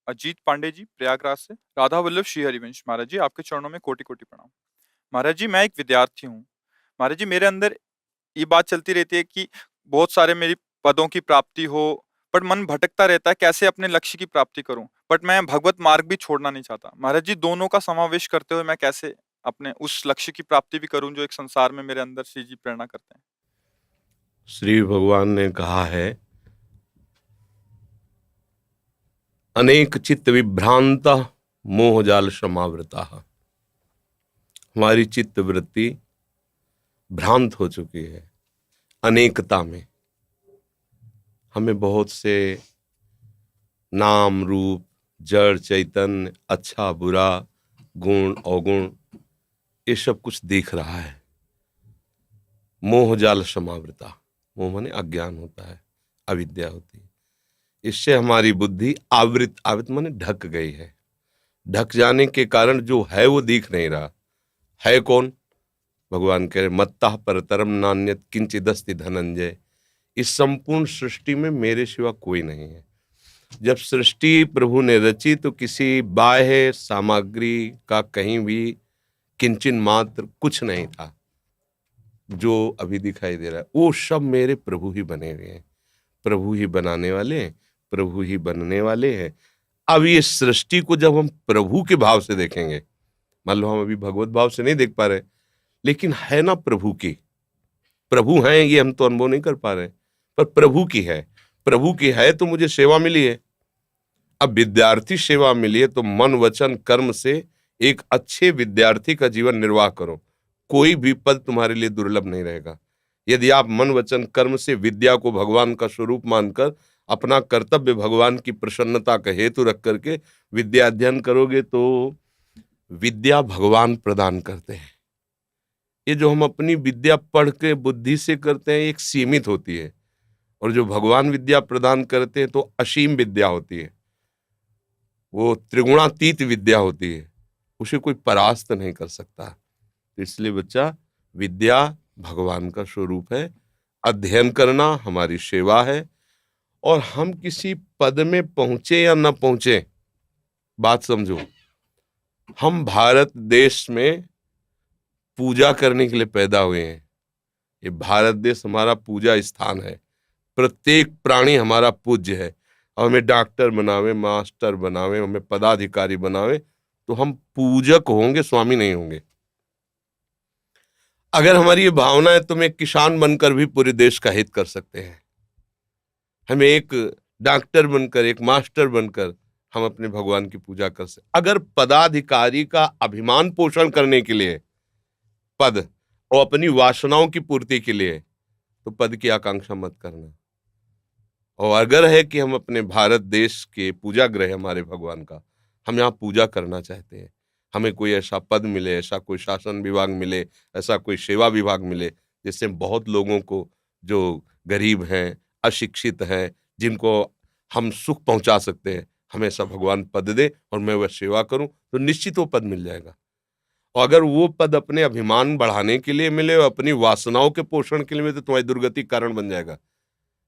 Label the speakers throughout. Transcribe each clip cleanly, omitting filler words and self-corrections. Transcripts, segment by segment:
Speaker 1: अजीत पांडे जी, प्रयागराज से। राधा वल्लभ श्री हरिवंश। महाराज जी, आपके चरणों में कोटि-कोटि प्रणाम। महाराज जी, मैं एक विद्यार्थी हूँ। महाराज जी, मेरे अंदर ये बात चलती रहती है कि बहुत सारे मेरी पदों की प्राप्ति हो, बट मन भटकता रहता है कैसे अपने लक्ष्य की प्राप्ति करूँ। बट मैं भगवत मार्ग भी छोड़ना नहीं चाहता। महाराज जी, दोनों का समावेश करते हुए मैं कैसे अपने उस लक्ष्य की प्राप्ति भी करूँ जो एक संसार में मेरे अंदर श्री जी प्रेरणा करते हैं?
Speaker 2: श्री भगवान ने कहा है, अनेक चित्त विभ्रांता मोहजाल समावृता। हमारी चित्त वृत्ति भ्रांत हो चुकी है अनेकता में। हमें बहुत से नाम रूप, जड़ चैतन्य, अच्छा बुरा, गुण अवगुण, ये सब कुछ दिख रहा है। मोहजाल समावृता, मोह माने अज्ञान होता है, अविद्या होती है। इससे हमारी बुद्धि आवृत, आवृत माने ढक गई है। ढक जाने के कारण जो है वो दिख नहीं रहा है। कौन? भगवान कह रहे, मत्तः परतरम नान्यत् किंचिदस्ति धनंजय। इस संपूर्ण सृष्टि में मेरे सिवा कोई नहीं है। जब सृष्टि प्रभु ने रची तो किसी बाह्य सामग्री का कहीं भी किंचन मात्र कुछ नहीं था। जो अभी दिखाई दे रहा है वो सब मेरे प्रभु ही बने हुए हैं, प्रभु ही बनाने वाले हैं, प्रभु ही बनने वाले हैं। अब ये सृष्टि को जब हम प्रभु के भाव से देखेंगे, मान लो हम अभी भगवत भाव से नहीं देख पा रहे, लेकिन है ना प्रभु की, प्रभु हैं ये हम तो अनुभव नहीं कर पा रहे, पर प्रभु की है। प्रभु की है तो मुझे सेवा मिली है। अब विद्यार्थी सेवा मिली है तो मन वचन कर्म से एक अच्छे विद्यार्थी का जीवन निर्वाह करो। कोई भी पद तुम्हारे लिए दुर्लभ नहीं रहेगा। यदि आप मन वचन कर्म से विद्या को भगवान का स्वरूप मानकर अपना कर्तव्य भगवान की प्रसन्नता का हेतु रख करके विद्या अध्ययन करोगे तो विद्या भगवान प्रदान करते हैं। ये जो हम अपनी विद्या पढ़ के बुद्धि से करते हैं एक सीमित होती है, और जो भगवान विद्या प्रदान करते हैं तो असीम विद्या होती है, वो त्रिगुणातीत विद्या होती है, उसे कोई परास्त नहीं कर सकता। तो इसलिए बच्चा, विद्या भगवान का स्वरूप है, अध्ययन करना हमारी सेवा है। और हम किसी पद में पहुंचे या न पहुंचे, बात समझो, हम भारत देश में पूजा करने के लिए पैदा हुए हैं। ये भारत देश हमारा पूजा स्थान है। प्रत्येक प्राणी हमारा पूज्य है। और हमें डॉक्टर बनावे, मास्टर बनावे, हमें पदाधिकारी बनावे तो हम पूजक होंगे, स्वामी नहीं होंगे। अगर हमारी ये भावना है तो हम एक किसान बनकर भी पूरे देश का हित कर सकते हैं। हमें एक डॉक्टर बनकर, एक मास्टर बनकर हम अपने भगवान की पूजा कर सकते। अगर पदाधिकारी का अभिमान पोषण करने के लिए पद और अपनी वासनाओं की पूर्ति के लिए, तो पद की आकांक्षा मत करना। और अगर है कि हम अपने भारत देश के पूजा गृह हमारे भगवान का, हम यहाँ पूजा करना चाहते हैं, हमें कोई ऐसा पद मिले, ऐसा कोई शासन विभाग मिले, ऐसा कोई सेवा विभाग मिले जिससे बहुत लोगों को, जो गरीब हैं, अशिक्षित हैं, जिनको हम सुख पहुंचा सकते हैं, हमें ऐसा भगवान पद दे और मैं वह सेवा करूं, तो निश्चित वो पद मिल जाएगा। और अगर वो पद अपने अभिमान बढ़ाने के लिए मिले और अपनी वासनाओं के पोषण के लिए मिले तो तुम्हारी दुर्गति कारण बन जाएगा।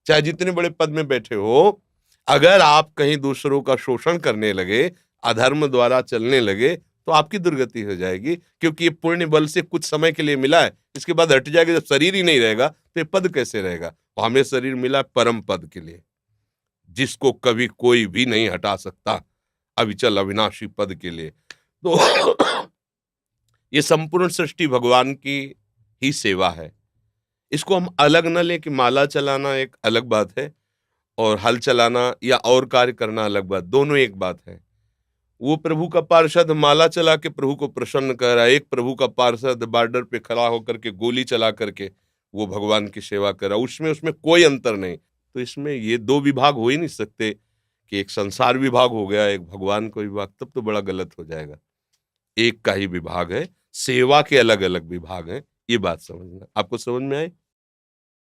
Speaker 2: चाहे जितने बड़े पद में बैठे हो, अगर आप कहीं दूसरों का शोषण करने लगे, अधर्म द्वारा चलने लगे, तो आपकी दुर्गति हो जाएगी। क्योंकि ये पुण्य बल से कुछ समय के लिए मिला है, इसके बाद हट जाएगा। जब शरीर ही नहीं रहेगा तो ये पद कैसे रहेगा? और हमें शरीर मिला परम पद के लिए, जिसको कभी कोई भी नहीं हटा सकता, अविचल अविनाशी पद के लिए। तो ये संपूर्ण सृष्टि भगवान की ही सेवा है। इसको हम अलग न लें कि माला चलाना एक अलग बात है और हल चलाना या और कार्य करना अलग बात, दोनों एक बात है। वो प्रभु का पार्षद माला चला के प्रभु को प्रसन्न कर रहा है, एक प्रभु का पार्षद बॉर्डर पे खड़ा होकर के गोली चला करके वो भगवान की सेवा कर रहा है। उसमें कोई अंतर नहीं। तो इसमें ये दो विभाग हो ही नहीं सकते कि एक संसार विभाग हो गया, एक भगवान का विभाग, तब तो बड़ा गलत हो जाएगा। एक का ही विभाग है, सेवा के अलग अलग विभाग हैं। ये बात समझना। आपको समझ में आई?